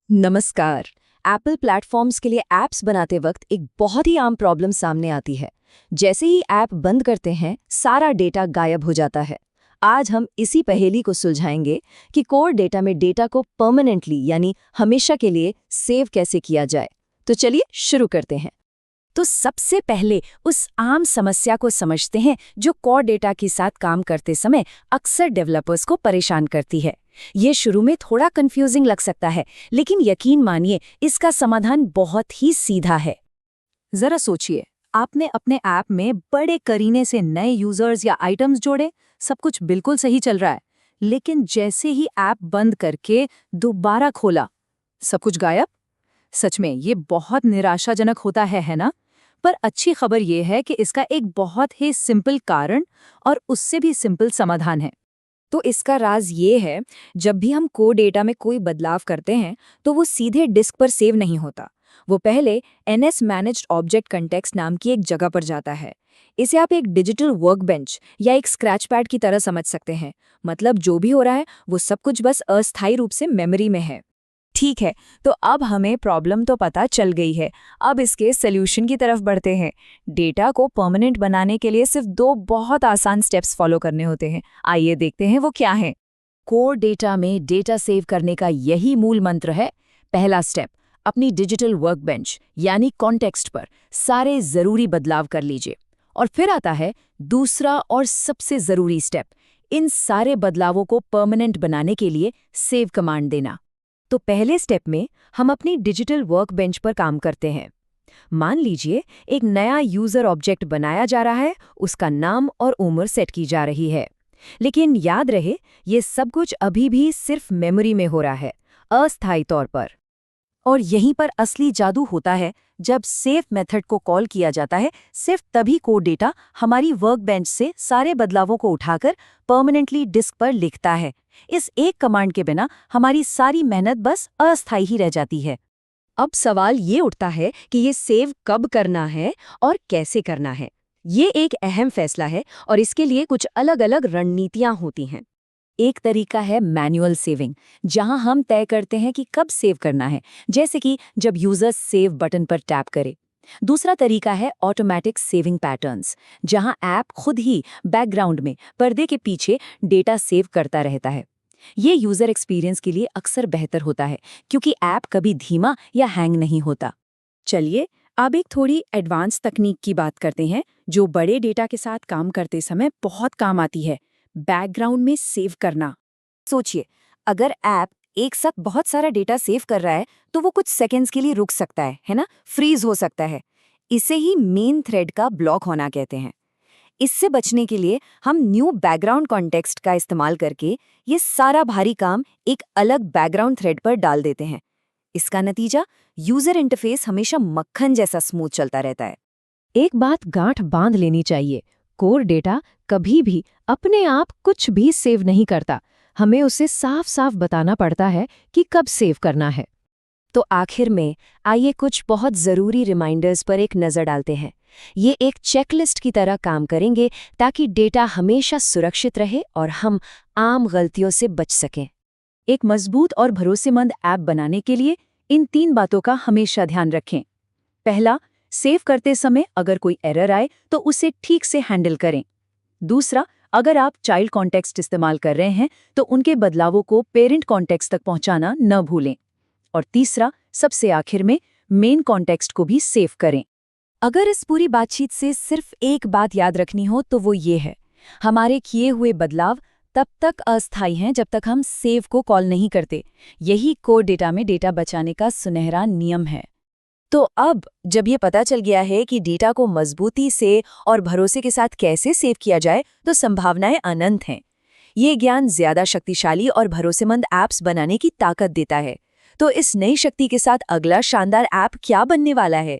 नमस्कार। Apple platforms के लिए ऐप्स बनाते वक्त एक बहुत ही आम प्रॉब्लम सामने आती है। जैसे ही ऐप बंद करते हैं, सारा डेटा गायब हो जाता है। आज हम इसी पहेली को सुलझाएंगे कि कोर डेटा में डेटा को परमानेंटली यानी हमेशा के लिए सेव कैसे किया जाए। तो चलिए शुरू करते हैं। तो सबसे पहले उस आम समस्या को समझते हैं जो कोर डेटा के साथ काम करते समय अक्सर डेवलपर्स को परेशान करती है। ये शुरू में थोड़ा कंफ्यूजिंग लग सकता है, लेकिन यकीन मानिए इसका समाधान बहुत ही सीधा है। जरा सोचिए, आपने अपने ऐप में बड़े करीने से नए यूजर्स या आइटम्स जोड़े, सब कुछ बिल्कुल सही चल रहा है, लेकिन जैसे ही ऐप बंद करके दोबारा खोला, सब कुछ गायब। सच में ये बहुत निराशाजनक होता है ना? पर अच्छी खबर ये है कि इसका एक बहुत ही सिंपल कारण और उससे भी सिंपल समाधान है। तो इसका राज ये है, जब भी हम कोर डेटा में कोई बदलाव करते हैं तो वो सीधे डिस्क पर सेव नहीं होता। वो पहले NS मैनेज्ड ऑब्जेक्ट कंटेक्स्ट नाम की एक जगह पर जाता है। इसे आप एक डिजिटल वर्कबेंच या एक स्क्रैच पैड की तरह समझ सकते हैं। मतलब जो भी हो रहा है वो सब कुछ बस अस्थायी रूप से मेमोरी में है। ठीक है, तो अब हमें प्रॉब्लम तो पता चल गई है। अब इसके सॉल्यूशन की तरफ बढ़ते हैं। डेटा को परमानेंट बनाने के लिए सिर्फ दो बहुत आसान स्टेप्स फॉलो करने होते हैं। आइए देखते हैं वो क्या हैं। कोर डेटा में डेटा सेव करने का यही मूल मंत्र है। पहला स्टेप, अपनी डिजिटल वर्कबेंच यानी कॉन्टेक्स्ट पर सारे ज़रूरी बदलाव कर लीजिए। और फिर आता है दूसरा और सबसे ज़रूरी स्टेप, इन सारे बदलावों को परमानेंट बनाने के लिए सेव कमांड देना। तो पहले स्टेप में हम अपनी डिजिटल वर्कबेंच पर काम करते हैं। मान लीजिए एक नया यूजर ऑब्जेक्ट बनाया जा रहा है, उसका नाम और उम्र सेट की जा रही है। लेकिन याद रहे, ये सब कुछ अभी भी सिर्फ मेमोरी में हो रहा है, अस्थायी तौर पर। और यहीं पर असली जादू होता है। जब सेव मेथड को कॉल किया जाता है, सिर्फ तभी कोड डेटा हमारी वर्कबेंच से सारे बदलावों को उठाकर परमानेंटली डिस्क पर लिखता है। इस एक कमांड के बिना हमारी सारी मेहनत बस अस्थायी ही रह जाती है। अब सवाल ये उठता है कि ये सेव कब करना है और कैसे करना है। ये एक अहम फैसला है और इसके लिए कुछ अलग-अलग रणनीतियां होती हैं। एक तरीका है मैनुअल सेविंग, जहां हम तय करते हैं कि कब सेव करना है, जैसे कि जब यूजर सेव बटन पर टैप करे। दूसरा तरीका है ऑटोमेटिक सेविंग पैटर्न्स, जहां ऐप खुद ही बैकग्राउंड में पर्दे के पीछे डेटा सेव करता रहता है। ये यूजर एक्सपीरियंस के लिए अक्सर बेहतर होता है, क्योंकि ऐप कभी धीमा या हैंग नहीं होता। चलिए अब एक थोड़ी एडवांस तकनीक की बात करते हैं, जो बड़े डेटा के साथ काम करते समय बहुत काम आती है। बैकग्राउंड में सेव करना। सोचिए, अगर ऐप एक साथ बहुत सारा डेटा सेव कर रहा है तो वो कुछ सेकंड्स के लिए रुक सकता है ना? फ्रीज हो सकता है। इसे ही मेन थ्रेड का ब्लॉक होना कहते हैं। इससे बचने के लिए हम न्यू बैकग्राउंड कॉन्टेक्स्ट का इस्तेमाल करके ये सारा भारी काम एक अलग बैकग्राउंड थ्रेड पर डाल देते हैं। इसका नतीजा, यूजर इंटरफेस हमेशा मक्खन जैसा स्मूथ चलता रहता है। एक बात गांठ बांध लेनी चाहिए, कोर डेटा कभी भी अपने आप कुछ भी सेव नहीं करता। हमें उसे साफ साफ बताना पड़ता है कि कब सेव करना है। तो आखिर में आइए कुछ बहुत ज़रूरी रिमाइंडर्स पर एक नज़र डालते हैं। ये एक चेकलिस्ट की तरह काम करेंगे ताकि डेटा हमेशा सुरक्षित रहे और हम आम गलतियों से बच सकें। एक मजबूत और भरोसेमंद ऐप बनाने के लिए इन 3 बातों का हमेशा ध्यान रखें। पहला, सेव करते समय अगर कोई एरर आए तो उसे ठीक से हैंडल करें। दूसरा, अगर आप चाइल्ड कॉन्टेक्स्ट इस्तेमाल कर रहे हैं तो उनके बदलावों को पेरेंट कॉन्टेक्स्ट तक पहुंचाना न भूलें। और तीसरा, सबसे आखिर में, मेन कॉन्टेक्स्ट को भी सेव करें। अगर इस पूरी बातचीत से सिर्फ एक बात याद रखनी हो तो वो ये है, हमारे किए हुए बदलाव तब तक अस्थायी हैं जब तक हम सेव को कॉल नहीं करते। यही कोर डेटा में डेटा बचाने का सुनहरा नियम है। तो अब जब ये पता चल गया है कि डेटा को मजबूती से और भरोसे के साथ कैसे सेव किया जाए, तो संभावनाएं अनंत हैं। ये ज्ञान ज्यादा शक्तिशाली और भरोसेमंद ऐप्स बनाने की ताकत देता है। तो इस नई शक्ति के साथ अगला शानदार ऐप क्या बनने वाला है?